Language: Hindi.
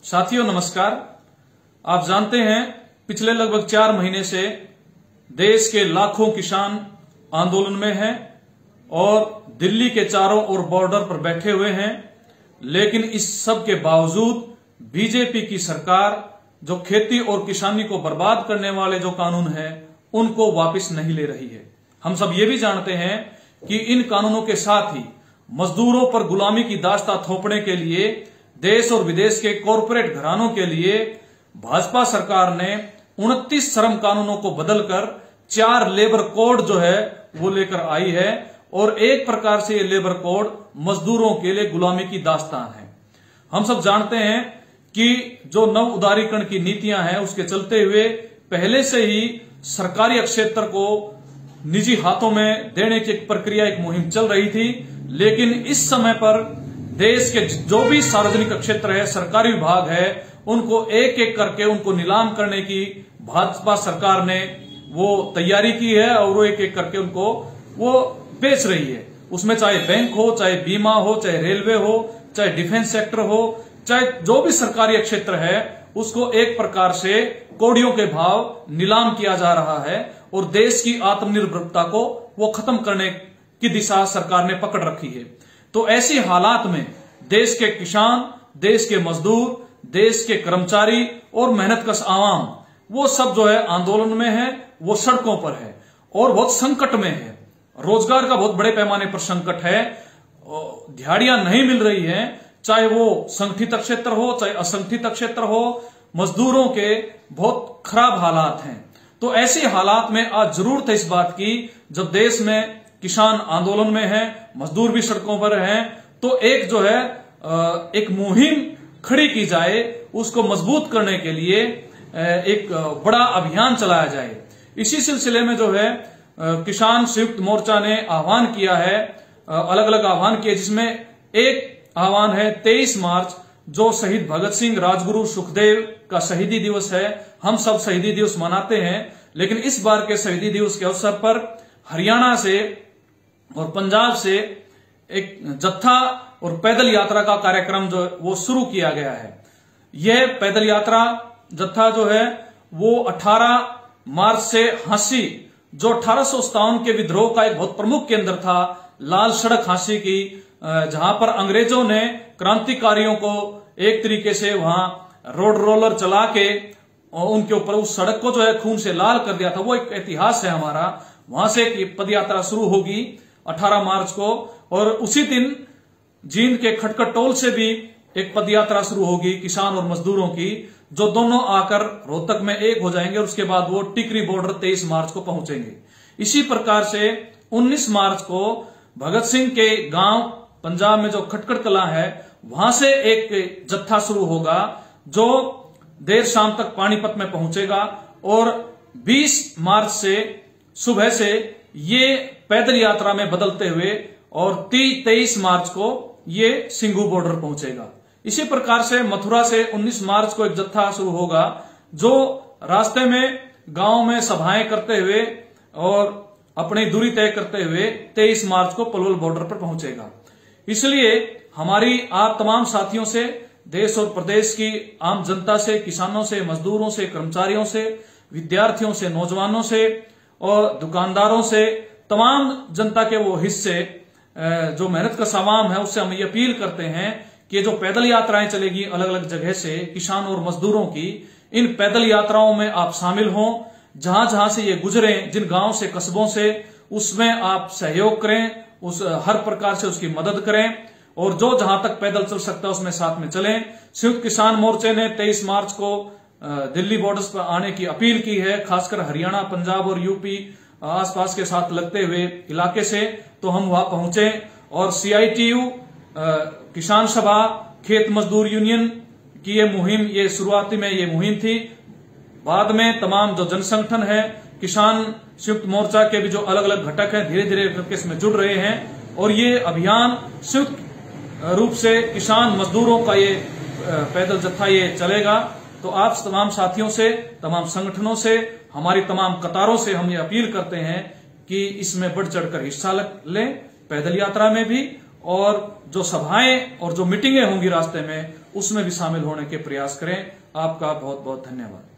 साथियों नमस्कार। आप जानते हैं पिछले लगभग 4 महीने से देश के लाखों किसान आंदोलन में हैं और दिल्ली के चारों ओर बॉर्डर पर बैठे हुए हैं, लेकिन इस सब के बावजूद बीजेपी की सरकार जो खेती और किसानी को बर्बाद करने वाले जो कानून हैं उनको वापस नहीं ले रही है। हम सब ये भी जानते हैं कि इन कानूनों के साथ ही मजदूरों पर गुलामी की दास्तां थोपने के लिए देश और विदेश के कॉरपोरेट घरानों के लिए भाजपा सरकार ने 29 श्रम कानूनों को बदलकर 4 लेबर कोड जो है वो लेकर आई है और एक प्रकार से ये लेबर कोड मजदूरों के लिए गुलामी की दास्तान है। हम सब जानते हैं कि जो नव उदारीकरण की नीतियां हैं उसके चलते हुए पहले से ही सरकारी क्षेत्र को निजी हाथों में देने की एक प्रक्रिया, एक मुहिम चल रही थी, लेकिन इस समय पर देश के जो भी सार्वजनिक क्षेत्र है, सरकारी विभाग है, उनको एक एक करके उनको नीलाम करने की भाजपा सरकार ने वो तैयारी की है और वो एक एक करके उनको वो बेच रही है। उसमें चाहे बैंक हो, चाहे बीमा हो, चाहे रेलवे हो, चाहे डिफेंस सेक्टर हो, चाहे जो भी सरकारी क्षेत्र है, उसको एक प्रकार से कौड़ियों के भाव नीलाम किया जा रहा है और देश की आत्मनिर्भरता को वो खत्म करने की दिशा सरकार ने पकड़ रखी है। तो ऐसी हालात में देश के किसान, देश के मजदूर, देश के कर्मचारी और मेहनतकश आवाम वो सब जो है आंदोलन में है, वो सड़कों पर है और बहुत संकट में है। रोजगार का बहुत बड़े पैमाने पर संकट है, दिहाड़ियां नहीं मिल रही हैं, चाहे वो संगठित क्षेत्र हो चाहे असंगठित क्षेत्र हो, मजदूरों के बहुत खराब हालात हैं। तो ऐसे हालात में आज जरूरत है इस बात की, जब देश में किसान आंदोलन में हैं, मजदूर भी सड़कों पर हैं, तो एक जो है एक मुहिम खड़ी की जाए, उसको मजबूत करने के लिए एक बड़ा अभियान चलाया जाए। इसी सिलसिले में जो है किसान संयुक्त मोर्चा ने आह्वान किया है, अलग अलग आह्वान किए, जिसमें एक आह्वान है 23 मार्च जो शहीद भगत सिंह, राजगुरु, सुखदेव का शहीदी दिवस है। हम सब शहीदी दिवस मनाते हैं, लेकिन इस बार के शहीदी दिवस के अवसर पर हरियाणा से और पंजाब से एक जत्था और पैदल यात्रा का कार्यक्रम जो वो शुरू किया गया है। यह पैदल यात्रा जत्था जो है वो 18 मार्च से हांसी, जो 1857 के विद्रोह का एक बहुत प्रमुख केंद्र था, लाल सड़क हांसी की, जहां पर अंग्रेजों ने क्रांतिकारियों को एक तरीके से वहां रोड रोलर चला के और उनके ऊपर उस सड़क को जो है खून से लाल कर दिया था। वो एक इतिहास है हमारा। वहां से एक पद यात्रा शुरू होगी 18 मार्च को, और उसी दिन जींद के खटखट टोल से भी एक पद यात्रा शुरू होगी किसान और मजदूरों की, जो दोनों आकर रोहतक में एक हो जाएंगे और उसके बाद वो टिकरी बॉर्डर 23 मार्च को पहुंचेंगे। इसी प्रकार से 19 मार्च को भगत सिंह के गांव पंजाब में जो खटखट कला है वहां से एक जत्था शुरू होगा जो देर शाम तक पानीपत में पहुंचेगा, और 20 मार्च से सुबह से ये पैदल यात्रा में बदलते हुए और 23 मार्च को ये सिंघू बॉर्डर पहुंचेगा। इसी प्रकार से मथुरा से 19 मार्च को एक जत्था शुरू होगा जो रास्ते में गांव में सभाएं करते हुए और अपनी दूरी तय करते हुए 23 मार्च को पलवल बॉर्डर पर पहुंचेगा। इसलिए हमारी आप तमाम साथियों से, देश और प्रदेश की आम जनता से, किसानों से, मजदूरों से, कर्मचारियों से, विद्यार्थियों से, नौजवानों से और दुकानदारों से, तमाम जनता के वो हिस्से जो मेहनत का सामान है, उससे हम ये अपील करते हैं कि जो पैदल यात्राएं चलेगी अलग अलग जगह से किसान और मजदूरों की, इन पैदल यात्राओं में आप शामिल हों। जहां जहां से ये गुजरे, जिन गांव से, कस्बों से, उसमें आप सहयोग करें, उस हर प्रकार से उसकी मदद करें और जो जहां तक पैदल चल सकता है उसमें साथ में चलें। संयुक्त किसान मोर्चे ने 23 मार्च को दिल्ली बॉर्डर्स पर आने की अपील की है, खासकर हरियाणा, पंजाब और यूपी आसपास के साथ लगते हुए इलाके से, तो हम वहां पहुंचे। और CITU, किसान सभा, खेत मजदूर यूनियन की ये मुहिम, ये शुरुआती में ये मुहिम थी। बाद में तमाम जो जनसंगठन है, किसान संयुक्त मोर्चा के भी जो अलग अलग घटक हैं, धीरे धीरे करके इसमें जुड़ रहे हैं और ये अभियान संयुक्त रूप से किसान मजदूरों का ये पैदल जत्था ये चलेगा। तो आप तमाम साथियों से, तमाम संगठनों से, हमारी तमाम कतारों से हम ये अपील करते हैं कि इसमें बढ़ चढ़कर हिस्सा लें, पैदल यात्रा में भी, और जो सभाएं और जो मीटिंगें होंगी रास्ते में उसमें भी शामिल होने के प्रयास करें। आपका बहुत बहुत धन्यवाद।